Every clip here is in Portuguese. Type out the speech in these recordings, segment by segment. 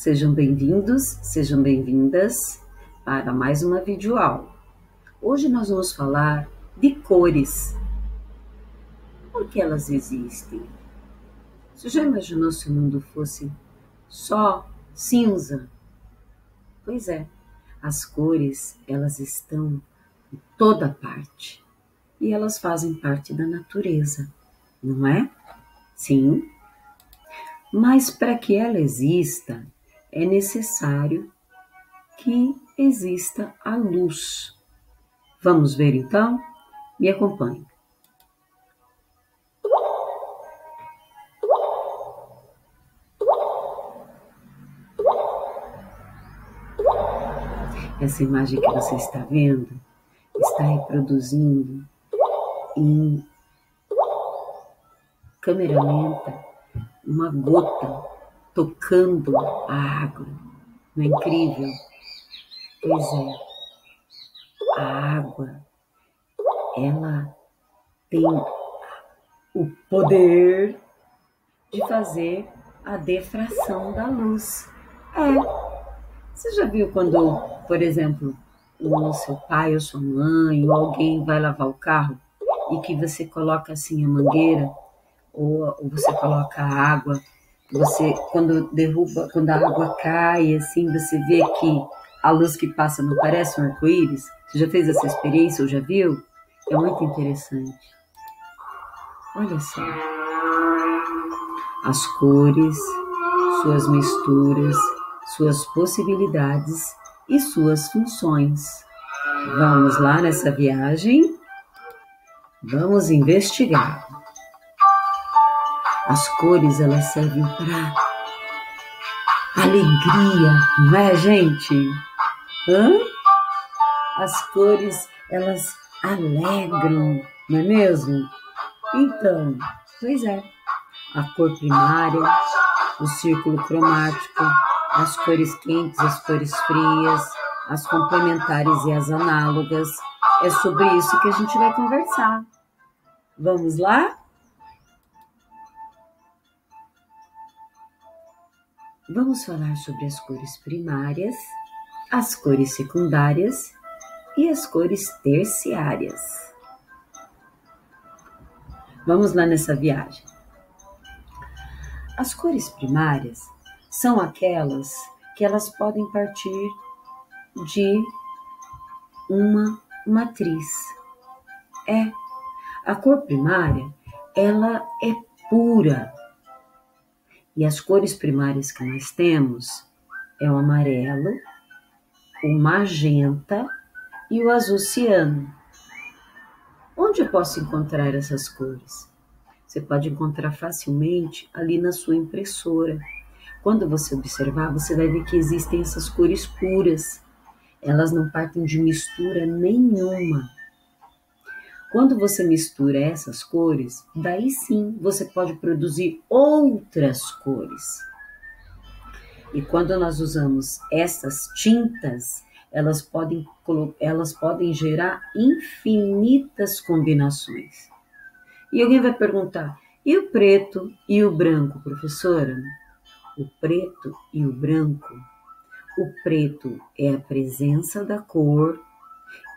Sejam bem-vindos, sejam bem-vindas para mais uma videoaula. Hoje nós vamos falar de cores. Por que elas existem? Você já imaginou se o mundo fosse só cinza? Pois é, as cores, elas estão em toda parte e elas fazem parte da natureza, não é? Sim, mas para que ela exista, é necessário que exista a luz. Vamos ver então? Me acompanhe. Essa imagem que você está vendo está reproduzindo em câmera lenta uma gota tocando a água. Não é incrível? Pois é, a água, ela tem o poder de fazer a difração da luz. Você já viu quando, por exemplo, o seu pai ou sua mãe ou alguém vai lavar o carro e que você coloca assim a mangueira ou você coloca a água, quando a água cai assim, você vê que a luz que passa não parece um arco-íris? Você já fez essa experiência ou já viu? É muito interessante. Olha só. As cores, suas misturas, suas possibilidades e suas funções. Vamos lá nessa viagem? Vamos investigar. As cores, elas servem para alegria, não é, gente? As cores, elas alegram, não é mesmo? Então, pois é. A cor primária, o círculo cromático, as cores quentes, as cores frias, as complementares e as análogas. É sobre isso que a gente vai conversar. Vamos lá? Vamos falar sobre as cores primárias, as cores secundárias e as cores terciárias. Vamos lá nessa viagem. As cores primárias são aquelas que elas podem partir de uma matriz. A cor primária, ela é pura. E as cores primárias que nós temos é o amarelo, o magenta e o azul ciano. Onde eu posso encontrar essas cores? Você pode encontrar facilmente ali na sua impressora. Quando você observar, você vai ver que existem essas cores puras. Elas não partem de mistura nenhuma. Quando você mistura essas cores, daí sim você pode produzir outras cores. E quando nós usamos essas tintas, elas podem gerar infinitas combinações. E alguém vai perguntar, e o preto e o branco, professora? O preto e o branco, o preto é a presença da cor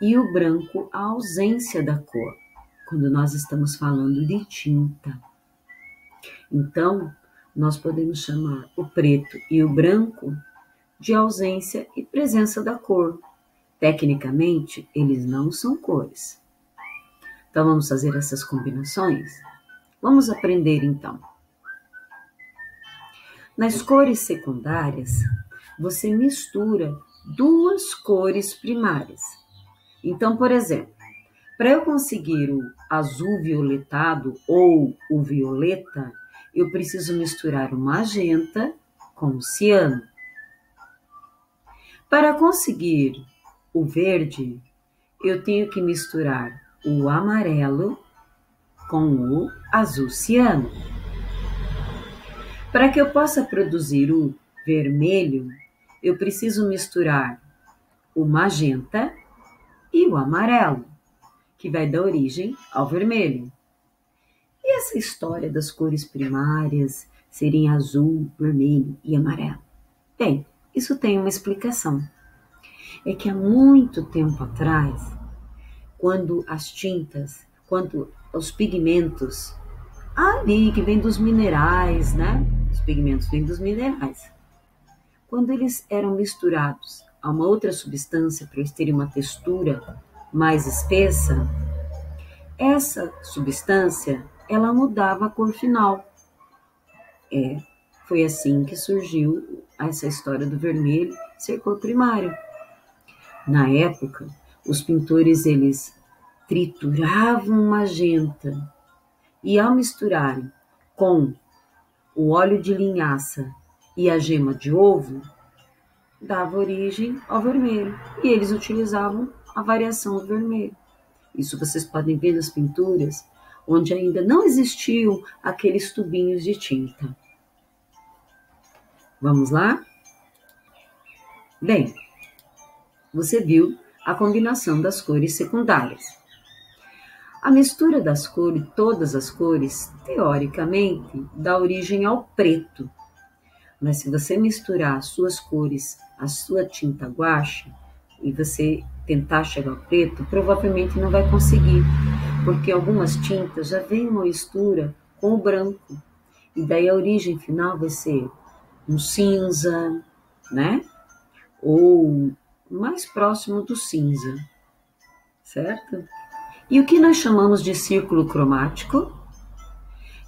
e o branco a ausência da cor, quando nós estamos falando de tinta. Então, nós podemos chamar o preto e o branco de ausência e presença da cor. Tecnicamente, eles não são cores. Então, vamos fazer essas combinações? Vamos aprender, então. Nas cores secundárias, você mistura duas cores primárias. Então, por exemplo, para eu conseguir o azul violetado ou o violeta, eu preciso misturar o magenta com o ciano. Para conseguir o verde, eu tenho que misturar o amarelo com o azul ciano. Para que eu possa produzir o vermelho, eu preciso misturar o magenta e o amarelo, que vai dar origem ao vermelho. E essa história das cores primárias serem azul, vermelho e amarelo? Bem, isso tem uma explicação. É que há muito tempo atrás, quando as tintas, quando os pigmentos, ali que vem dos minerais, né? Os pigmentos vêm dos minerais. Quando eles eram misturados a uma outra substância para eles terem uma textura mais espessa, essa substância, ela mudava a cor final. Foi assim que surgiu essa história do vermelho ser cor primária. Na época, os pintores eles trituravam magenta e ao misturarem com o óleo de linhaça e a gema de ovo, dava origem ao vermelho. E eles utilizavam a variação do vermelho. Isso vocês podem ver nas pinturas, onde ainda não existiam aqueles tubinhos de tinta. Vamos lá? Bem, você viu a combinação das cores secundárias. A mistura das cores, todas as cores, teoricamente, dá origem ao preto. Mas se você misturar as suas cores, a sua tinta guache, e você tentar chegar ao preto, provavelmente não vai conseguir, porque algumas tintas já vêm uma mistura com o branco, e daí a origem final vai ser um cinza, né? Ou mais próximo do cinza, certo? E o que nós chamamos de círculo cromático?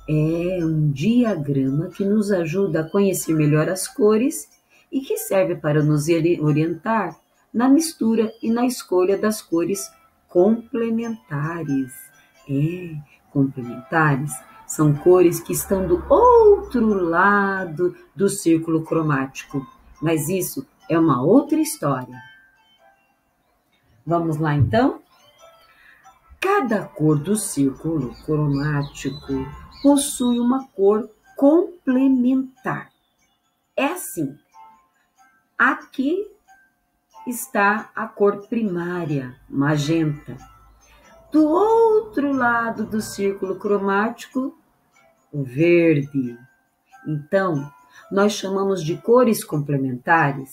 É um diagrama que nos ajuda a conhecer melhor as cores e que serve para nos orientar na mistura e na escolha das cores complementares. Complementares são cores que estão do outro lado do círculo cromático, mas isso é uma outra história. Vamos lá então? Cada cor do círculo cromático possui uma cor complementar. É assim. Aqui está a cor primária, magenta. Do outro lado do círculo cromático, o verde. Então, nós chamamos de cores complementares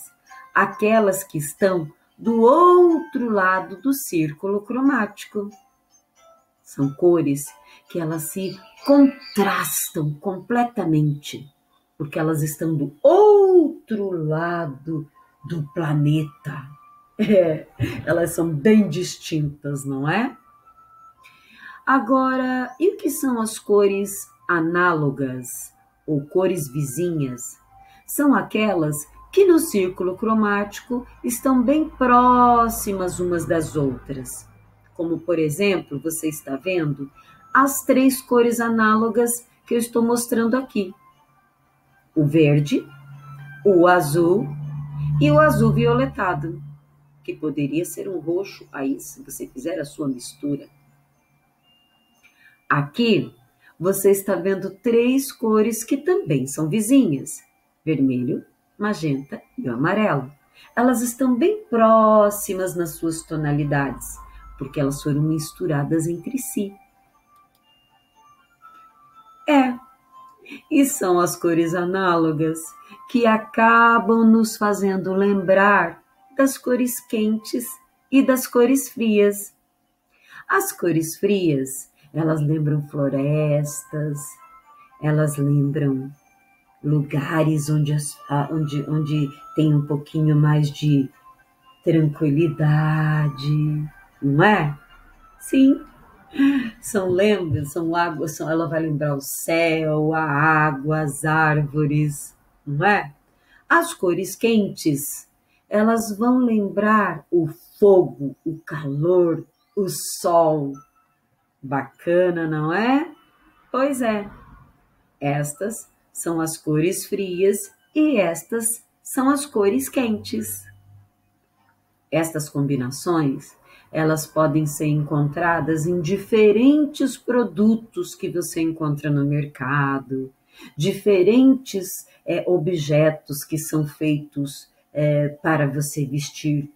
aquelas que estão do outro lado do círculo cromático. São cores que elas se contrastam completamente, porque elas estão do outro lado do planeta. Elas são bem distintas, não é? Agora, e o que são as cores análogas ou cores vizinhas? São aquelas que no círculo cromático estão bem próximas umas das outras. Como, por exemplo, você está vendo as 3 cores análogas que eu estou mostrando aqui. O verde, o azul e o azul violetado, que poderia ser um roxo aí, se você fizer a sua mistura. Aqui, você está vendo 3 cores que também são vizinhas, vermelho, magenta e o amarelo. Elas estão bem próximas nas suas tonalidades, porque elas foram misturadas entre si. E são as cores análogas que acabam nos fazendo lembrar das cores quentes e das cores frias. As cores frias, elas lembram florestas, elas lembram lugares onde tem um pouquinho mais de tranquilidade, não é? Sim, são águas, ela vai lembrar o céu, a água, as árvores, não é? As cores quentes, elas vão lembrar o fogo, o calor, o sol. Bacana, não é? Pois é, estas são as cores frias e estas são as cores quentes. Estas combinações, elas podem ser encontradas em diferentes produtos que você encontra no mercado, diferentes objetos que são feitos para você vestir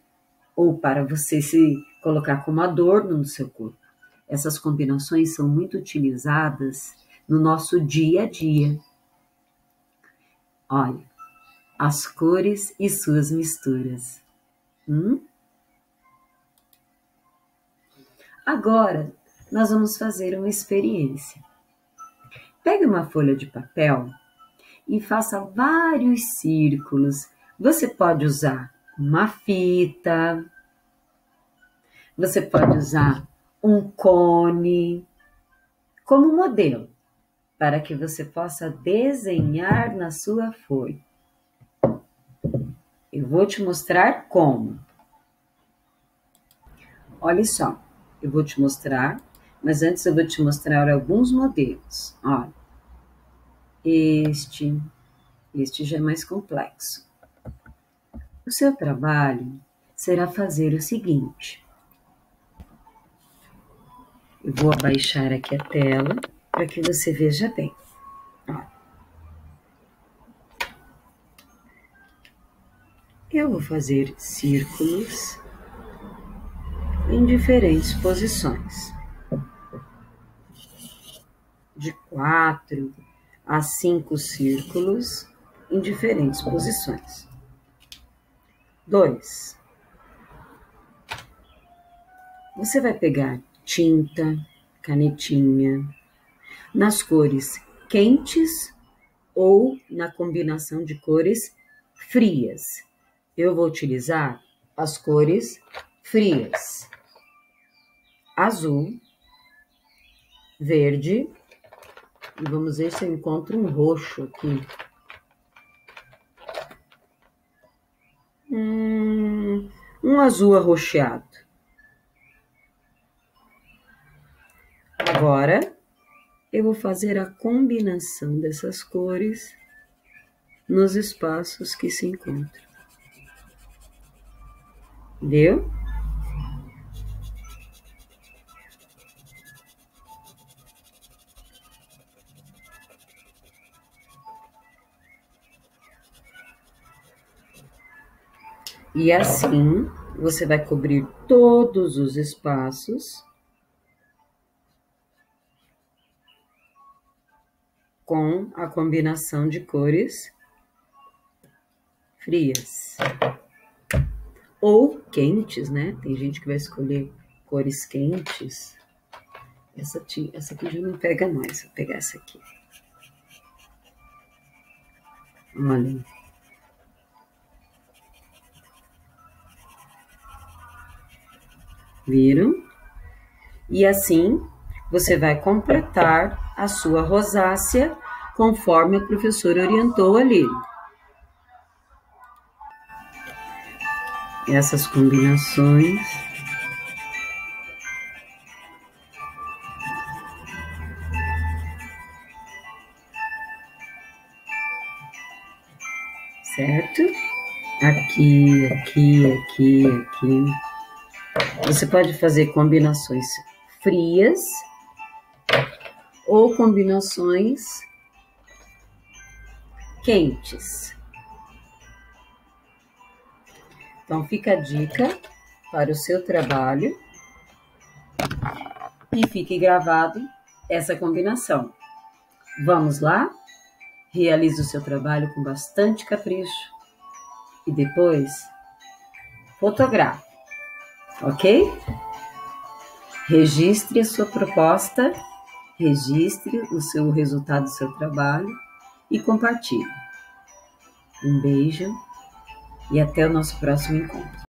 ou para você se colocar como adorno no seu corpo. Essas combinações são muito utilizadas no nosso dia a dia. Olha, as cores e suas misturas. Agora, nós vamos fazer uma experiência. Pegue uma folha de papel e faça vários círculos. Você pode usar uma fita, você pode usar um cone como modelo, para que você possa desenhar na sua folha. Eu vou te mostrar como. Olha só, eu vou te mostrar, mas antes eu vou te mostrar alguns modelos. Olha, este já é mais complexo. O seu trabalho será fazer o seguinte. Eu vou abaixar aqui a tela para que você veja bem. Olha. Eu vou fazer círculos em diferentes posições. De 4 a 5 círculos em diferentes posições. 2. Você vai pegar tinta, canetinha, nas cores quentes ou na combinação de cores frias. Eu vou utilizar as cores frias: azul, verde, e vamos ver se eu encontro um roxo aqui. Um azul arroxeado. Agora, eu vou fazer a combinação dessas cores nos espaços que se encontram. Viu? E assim, você vai cobrir todos os espaços com a combinação de cores frias. Ou quentes, né? Tem gente que vai escolher cores quentes. Essa aqui já não pega mais, vou pegar essa aqui. Olha. Viram? E assim, você vai completar a sua rosácea conforme a professora orientou ali. Essas combinações. Certo? Aqui, aqui, aqui, aqui. Você pode fazer combinações frias ou combinações quentes. Então, fica a dica para o seu trabalho e fique gravado essa combinação. Vamos lá? Realize o seu trabalho com bastante capricho e depois fotografe, ok? Registre a sua proposta, registre o resultado do seu trabalho e compartilhe. Um beijo e até o nosso próximo encontro.